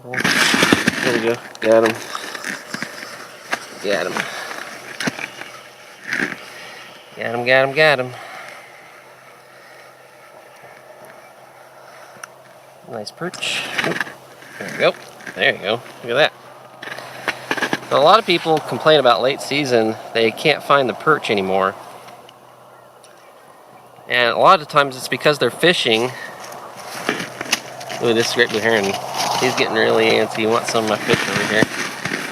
There we go. Got him. Got him. Got him, got him, got him. Nice perch. There we go. There you go. Look at that. So a lot of people complain about late season. They can't find the perch anymore. And a lot of times it's because they're fishing. Ooh, this great blue heron. He's getting really antsy. He wants some of my fish over here.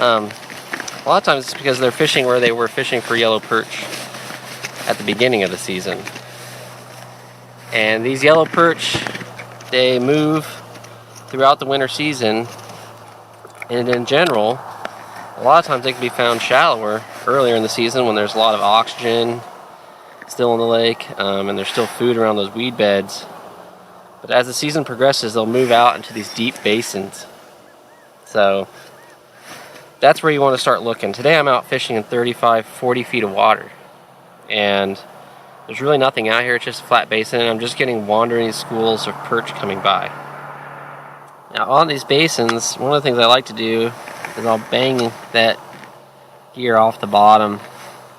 A lot of times it's because they're fishing where they were fishing for yellow perch at the beginning of the season. And these yellow perch, they move throughout the winter season. And in general, a lot of times they can be found shallower earlier in the season when there's a lot of oxygen still in the lake, and there's still food around those weed beds. But as the season progresses, they'll move out into these deep basins. So that's where you want to start looking. Today I'm out fishing in 35, 40 feet of water. And there's really nothing out here, it's just a flat basin, and I'm just getting wandering schools of perch coming by. Now on these basins, one of the things I like to do is I'll bang that gear off the bottom.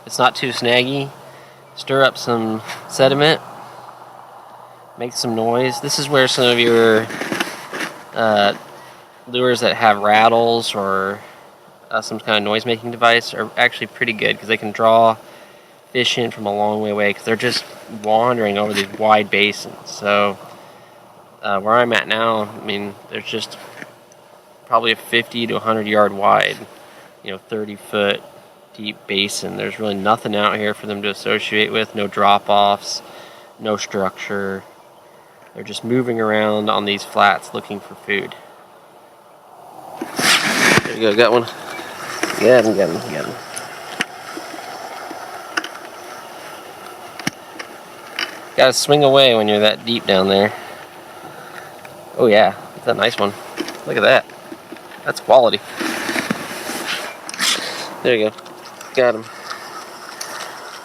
It's not too snaggy. Stir up some sediment, make some noise. This is where some of your lures that have rattles or some kind of noise making device are actually pretty good, because they can draw fish in from a long way away, because they're just wandering over these wide basins. So where I'm at now, I mean, there's just probably a 50 to 100 yard wide, 30-foot deep basin. There's really nothing out here for them to associate with. No drop-offs, no structure. They're just moving around on these flats looking for food. There you go, got one. Got him, got him, got him. Gotta swing away when you're that deep down there. Oh yeah, that's a nice one. Look at that. That's quality. There you go. Got him.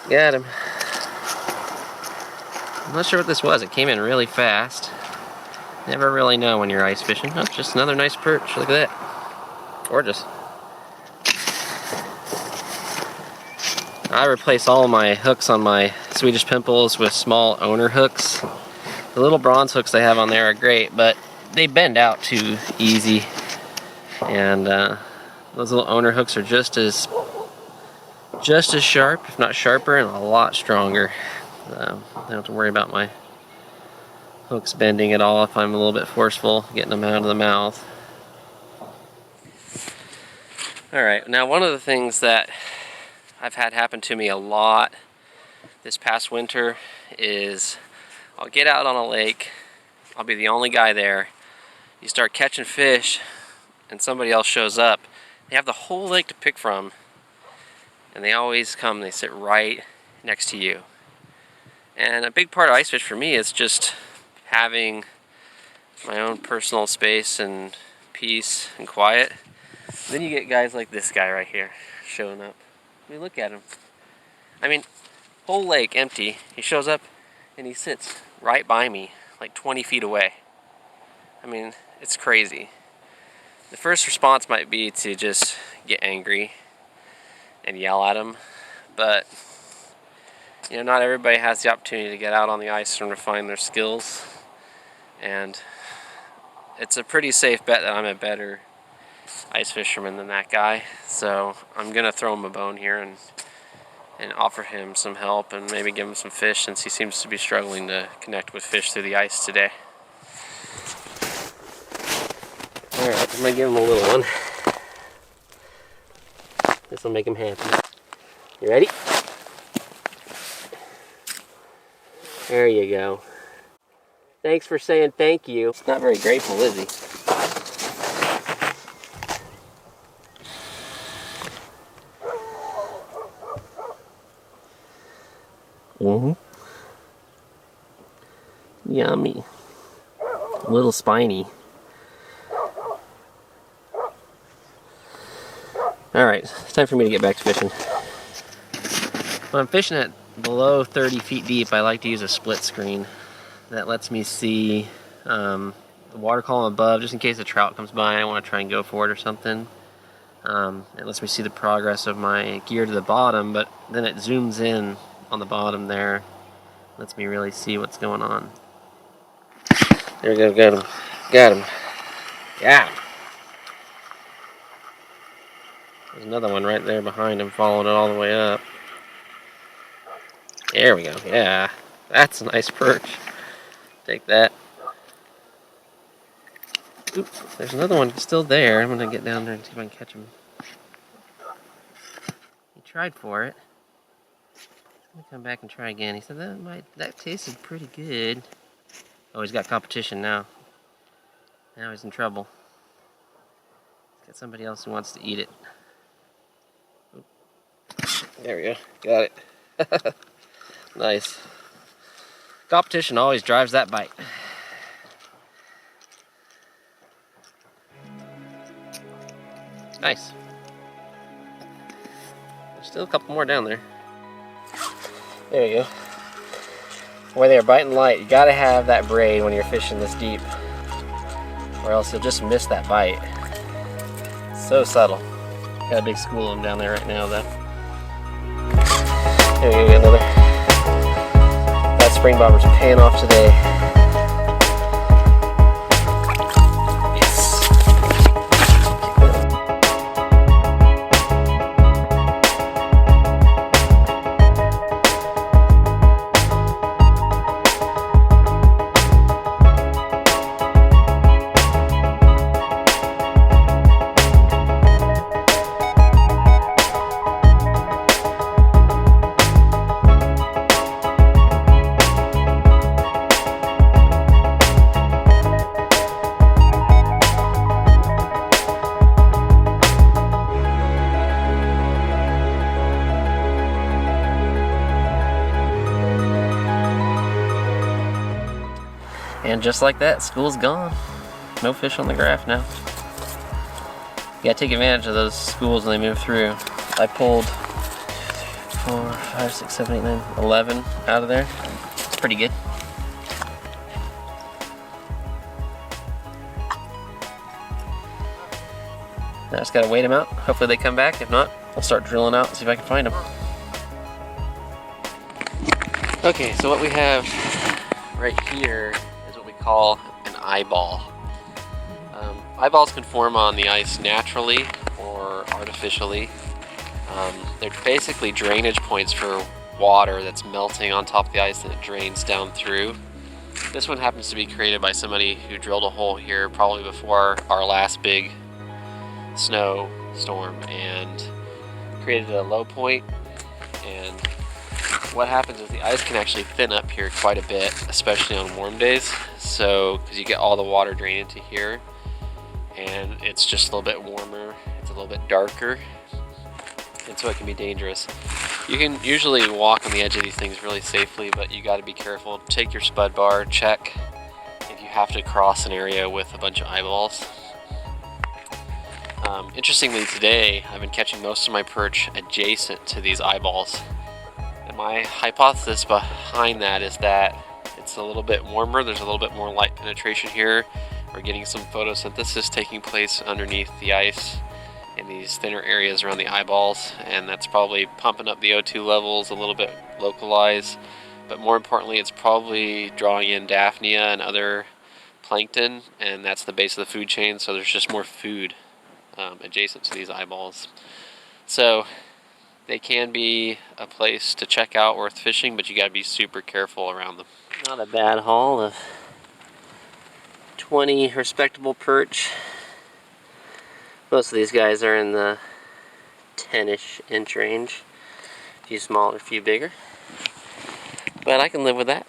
Got him. I'm not sure what this was. It came in really fast. Never really know when you're ice fishing. Oh, just another nice perch. Look at that. Gorgeous. I replace all of my hooks on my Swedish pimples with small owner hooks. The little bronze hooks they have on there are great, but they bend out too easy. And those little owner hooks are just as sharp, if not sharper, and a lot stronger. I don't have to worry about my hooks bending at all if I'm a little bit forceful getting them out of the mouth. Alright, now one of the things that I've had happen to me a lot this past winter is I'll get out on a lake, I'll be the only guy there, you start catching fish and somebody else shows up. They have the whole lake to pick from, and they always come, they sit right next to you. And a big part of ice fish for me is just having my own personal space and peace and quiet. Then you get guys like this guy right here showing up. I mean, look at him. I mean, whole lake empty. He shows up and he sits right by me, like 20 feet away. I mean, it's crazy. The first response might be to just get angry and yell at him, but not everybody has the opportunity to get out on the ice and refine their skills, and it's a pretty safe bet that I'm a better ice fisherman than that guy. So I'm gonna throw him a bone here and offer him some help and maybe give him some fish, since he seems to be struggling to connect with fish through the ice today. Alright, I'm gonna give him a little one. This will make him happy. You ready? There you go. Thanks for saying thank you. He's not very grateful, is he? Yummy. A little spiny. Alright, it's time for me to get back to fishing. When I'm fishing at below 30 feet deep, I like to use a split screen. That lets me see the water column above, just in case a trout comes by. I want to try and go for it or something. It lets me see the progress of my gear to the bottom, but then it zooms in on the bottom there. Lets me really see what's going on. There we go, got him. Got him. Yeah. There's another one right there behind him, following it all the way up. There we go, yeah. That's a nice perch. Take that. Oops, there's another one still there. I'm gonna get down there and see if I can catch him. He tried for it. Let me come back and try again. He said that tasted pretty good. Oh, he's got competition now. Now he's in trouble. He's got somebody else who wants to eat it. Oop. There we go. Got it. Nice. Competition always drives that bite. Nice. There's still a couple more down there. There you go. Where they are biting light, you gotta have that braid when you're fishing this deep, or else you'll just miss that bite. So subtle. Got a big school of them down there right now, though. There you go, another. That spring bobber's paying off today. And just like that, school's gone. No fish on the graph now. You gotta take advantage of those schools when they move through. I pulled 4, 5, 6, 7, 8, 9, 11 out of there. It's pretty good. Now I just gotta wait them out. Hopefully they come back. If not, I'll start drilling out and see if I can find them. Okay, so what we have right here is what we call an eyeball. Eyeballs can form on the ice naturally or artificially. They're basically drainage points for water that's melting on top of the ice and it drains down through. This one happens to be created by somebody who drilled a hole here probably before our last big snow storm and created a low point. And what happens is the ice can actually thin up here quite a bit, especially on warm days. So, because you get all the water drain into here, and it's just a little bit warmer, it's a little bit darker, and so it can be dangerous. You can usually walk on the edge of these things really safely, but you got to be careful. Take your spud bar, check if you have to cross an area with a bunch of eyeballs. Interestingly, today I've been catching most of my perch adjacent to these eyeballs. And my hypothesis behind that is that it's a little bit warmer, there's a little bit more light penetration here. We're getting some photosynthesis taking place underneath the ice in these thinner areas around the eyeballs, and that's probably pumping up the O2 levels a little bit localized. But more importantly, it's probably drawing in Daphnia and other plankton, and that's the base of the food chain, so there's just more food adjacent to these eyeballs. So they can be a place to check out worth fishing, but you got to be super careful around them. Not a bad haul of 20 respectable perch. Most of these guys are in the 10-ish inch range. A few smaller, a few bigger. But I can live with that.